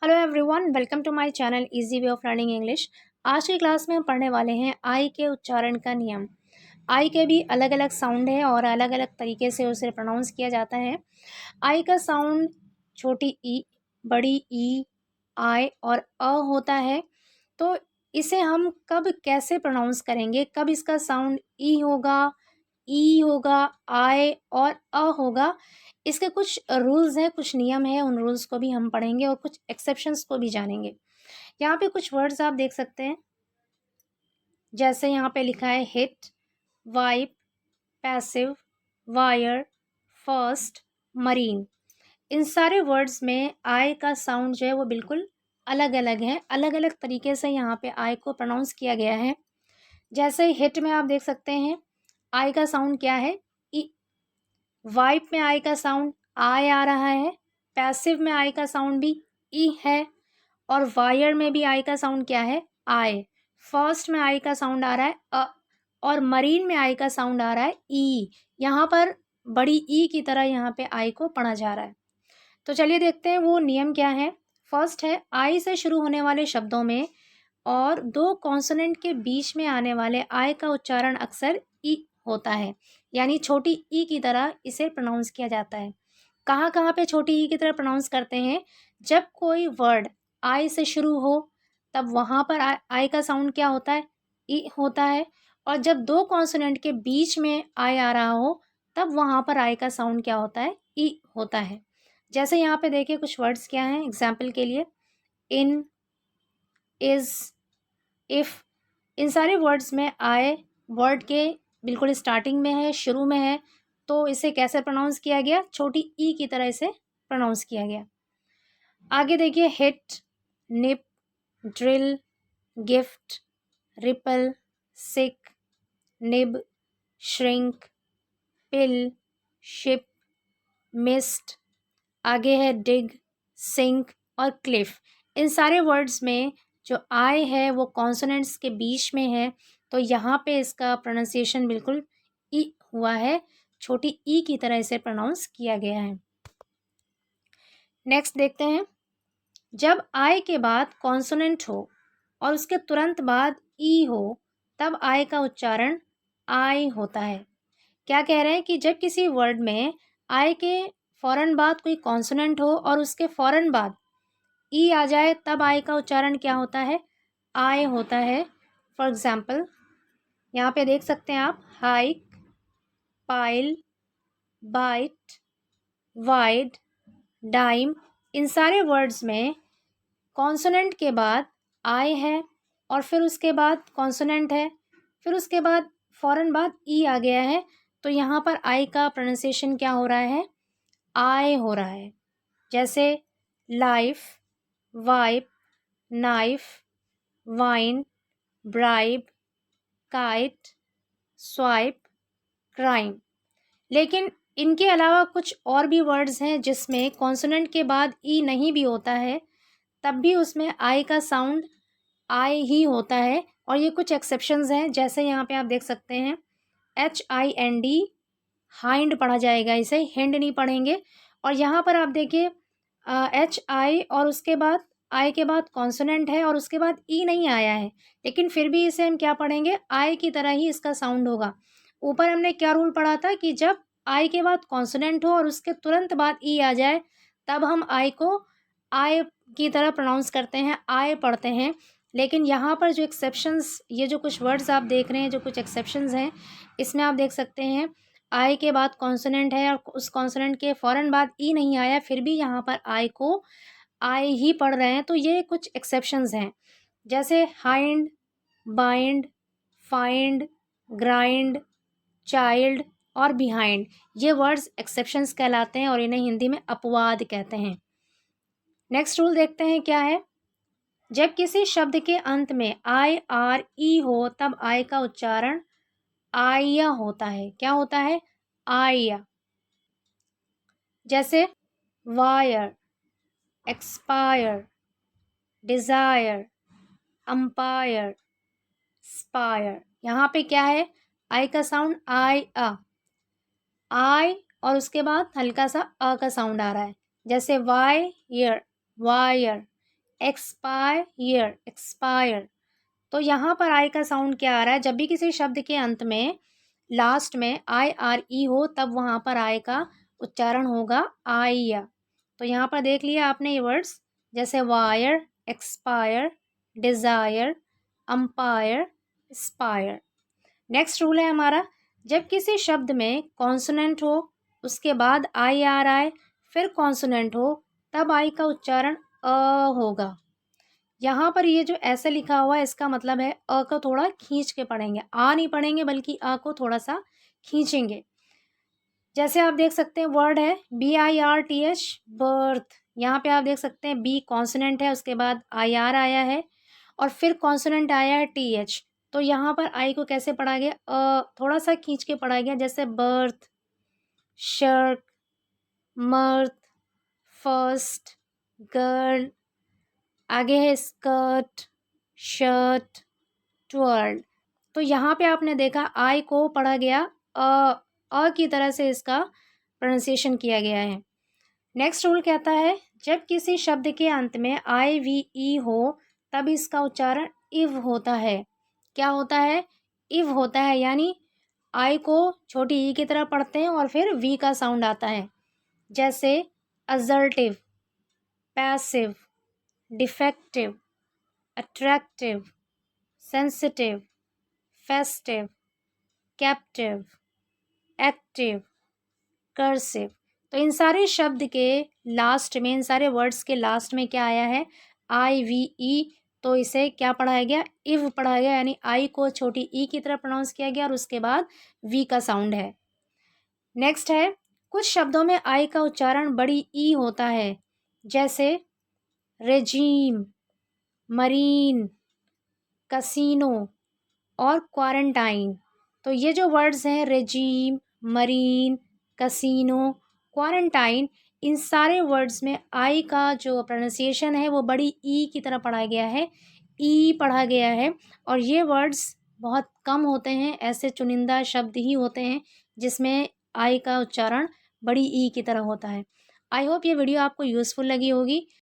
Hello everyone, welcome to my channel easy way of learning English. आज की class में हम पढ़ने वाले हैं आई के उच्चारण का नियम। आई के भी अलग अलग साउंड है और अलग अलग तरीके से उसे प्रोनाउंस किया जाता है। आई का साउंड छोटी ई, बड़ी ई, आई और अ होता है। तो इसे हम कब कैसे प्रोनाउंस करेंगे, कब इसका साउंड ई होगा, आय और अ होगा, इसके कुछ रूल्स हैं, कुछ नियम हैं। उन रूल्स को भी हम पढ़ेंगे और कुछ एक्सेप्शंस को भी जानेंगे। यहाँ पे कुछ वर्ड्स आप देख सकते हैं, जैसे यहाँ पे लिखा है hit, wipe, passive, wire, first, marine. इन सारे वर्ड्स में आई का साउंड जो है वो बिल्कुल अलग अलग है, अलग अलग तरीके से यहाँ पे आई को प्रोनाउंस किया गया है। जैसे हिट में आप देख सकते हैं आई का साउंड क्या है, ई। वाइप में आई का साउंड आय आ रहा है। पैसिव में आई का साउंड भी ई है। और वायर में भी आई का साउंड क्या है, आय। फर्स्ट में आई का साउंड आ रहा है अ। और मरीन में आई का साउंड आ रहा है ई। यहाँ पर बड़ी ई की तरह यहाँ पे आई को पढ़ा जा रहा है। तो चलिए देखते हैं वो नियम क्या है। फर्स्ट है, आई से शुरू होने वाले शब्दों में और दो कॉन्सोनेंट के बीच में आने वाले आई का उच्चारण अक्सर ई होता है, यानी छोटी ई की तरह इसे प्रोनाउंस किया जाता है। कहाँ कहाँ पे छोटी ई की तरह प्रोनाउंस करते हैं, जब कोई वर्ड आई से शुरू हो तब वहाँ पर आई का साउंड क्या होता है, ई होता है। और जब दो कॉन्सोनेंट के बीच में आई आ रहा हो तब वहाँ पर आई का साउंड क्या होता है, ई होता है। जैसे यहाँ पे देखिए कुछ वर्ड्स क्या हैं एग्जाम्पल के लिए, इन, इज, इफ। इन सारे वर्ड्स में आए वर्ड के बिल्कुल स्टार्टिंग में है, शुरू में है, तो इसे कैसे प्रोनाउंस किया गया, छोटी ई की तरह इसे प्रोनाउंस किया गया। आगे देखिए हिट, निप, ड्रिल, गिफ्ट, रिपल, सिक, निब, श्रिंक, पिल, शिप, मिस्ट। आगे है डिग, सिंक और क्लिफ। इन सारे वर्ड्स में जो आई है वो कॉन्सोनेंट्स के बीच में है, तो यहाँ पे इसका प्रोनाउंसिएशन बिल्कुल ई हुआ है, छोटी ई की तरह इसे प्रोनाउंस किया गया है। नेक्स्ट देखते हैं, जब आई के बाद कॉन्सोनेंट हो और उसके तुरंत बाद ई हो तब आई का उच्चारण आई होता है। क्या कह रहे हैं कि जब किसी वर्ड में आई के फौरन बाद कोई कॉन्सोनेंट हो और उसके फौरन बाद ई आ जाए तब आई का उच्चारण क्या होता है, आई होता है। फॉर एग्जाम्पल यहाँ पे देख सकते हैं आप, hike, pile, bite, wide, dime. इन सारे वर्ड्स में कॉन्सोनेंट के बाद आई है और फिर उसके बाद कॉन्सोनेंट है, फिर उसके बाद फौरन बाद ई आ गया है, तो यहाँ पर आई का प्रोनाउंसिएशन क्या हो रहा है, आई हो रहा है। जैसे life, wipe, knife, wine, bribe, kite, swipe, crime. लेकिन इनके अलावा कुछ और भी वर्ड्स हैं जिसमें कॉन्सोनेंट के बाद ई नहीं भी होता है, तब भी उसमें आई का साउंड आई ही होता है। और ये कुछ एक्सेप्शंस हैं, जैसे यहाँ पे आप देख सकते हैं HIND, हाइंड पढ़ा जाएगा, इसे हिंड नहीं पढ़ेंगे। और यहाँ पर आप देखिए HI और उसके बाद आई के बाद कॉन्सोनेंट है और उसके बाद ई नहीं आया है, लेकिन फिर भी इसे हम क्या पढ़ेंगे, आई की तरह ही इसका साउंड होगा। ऊपर हमने क्या रूल पढ़ा था कि जब आई के बाद कॉन्सोनेंट हो और उसके तुरंत बाद ई आ जाए तब हम आई को आई की तरह प्रोनाउंस करते हैं, आय पढ़ते हैं। लेकिन यहाँ पर जो एक्सेप्शंस, ये जो कुछ वर्ड्स आप देख रहे हैं, जो कुछ एक्सेप्शंस हैं, इसमें आप देख सकते हैं आई के बाद कॉन्सोनेंट है और उस कॉन्सोनेंट के फ़ौरन बाद ई नहीं आया, फिर भी यहाँ पर आई को आई ही पढ़ रहे हैं, तो ये कुछ एक्सेप्शंस हैं। जैसे hind, bind, find, grind, child और बिहाइंड, ये वर्ड्स एक्सेप्शंस कहलाते हैं और इन्हें हिंदी में अपवाद कहते हैं। नेक्स्ट रूल देखते हैं क्या है, जब किसी शब्द के अंत में IRE हो तब आई का उच्चारण आया होता है। क्या होता है, आया। जैसे wire, expire, desire, umpire, spire. यहाँ पे क्या है, आई का साउंड आई और उसके बाद हल्का सा अ का साउंड आ रहा है। जैसे वायर, वायर, एक्सपायर, एक्सपायर। तो यहाँ पर आई का साउंड क्या आ रहा है? जब भी किसी शब्द के अंत में लास्ट में IRE हो तब वहाँ पर आई का उच्चारण होगा आई। तो यहाँ पर देख लिया आपने ये वर्ड्स, जैसे wire, expire, desire, umpire, spire. Next rule है हमारा, जब किसी शब्द में कॉन्सोनेंट हो उसके बाद आई आ रहा है फिर कॉन्सोनेंट हो तब आई का उच्चारण अ होगा। यहाँ पर ये जो ऐसे लिखा हुआ है इसका मतलब है अ को थोड़ा खींच के पढ़ेंगे, आ नहीं पढ़ेंगे बल्कि अ को थोड़ा सा खींचेंगे। जैसे आप देख सकते हैं वर्ड है BIRTH, बर्थ। यहाँ पे आप देख सकते हैं बी कॉन्सोनेंट है, उसके बाद IR आया है और फिर कॉन्सोनेंट आया है TH। तो यहाँ पर आई को कैसे पढ़ा गया? थोड़ा सा खींच के पढ़ा गया, जैसे बर्थ, शर्ट, मर्थ, फर्स्ट, गर्ल, आगे है स्कर्ट, शर्ट, ट्वर्ल्ड। तो यहाँ पे आपने देखा आई को पढ़ा गया अ की तरह से इसका प्रोनाउंसिएशन किया गया है। नेक्स्ट रूल कहता है, जब किसी शब्द के अंत में IVE हो तब इसका उच्चारण इव होता है। क्या होता है? इव होता है, यानी आई को छोटी ई की तरह पढ़ते हैं और फिर वी का साउंड आता है। जैसे assertive, passive, defective, attractive, sensitive, festive, captive, active, cursive. तो इन सारे शब्द के लास्ट में, इन सारे वर्ड्स के लास्ट में क्या आया है? IVE। तो इसे क्या पढ़ाया गया? इव पढ़ाया गया, यानी आई को छोटी ई की तरह प्रोनाउंस किया गया और उसके बाद वी का साउंड है। नेक्स्ट है, कुछ शब्दों में आई का उच्चारण बड़ी ई होता है, जैसे रेजीम, मरीन, कसीनो और क्वारंटाइन। तो ये जो वर्ड्स हैं रेजीम, मरीन, कसीनो, क्वारंटाइन, इन सारे वर्ड्स में आई का जो प्रोनाउंसिएशन है वो बड़ी ई की तरह पढ़ा गया है, ई पढ़ा गया है। और ये वर्ड्स बहुत कम होते हैं, ऐसे चुनिंदा शब्द ही होते हैं जिसमें आई का उच्चारण बड़ी ई की तरह होता है। आई होप ये वीडियो आपको यूज़फुल लगी होगी।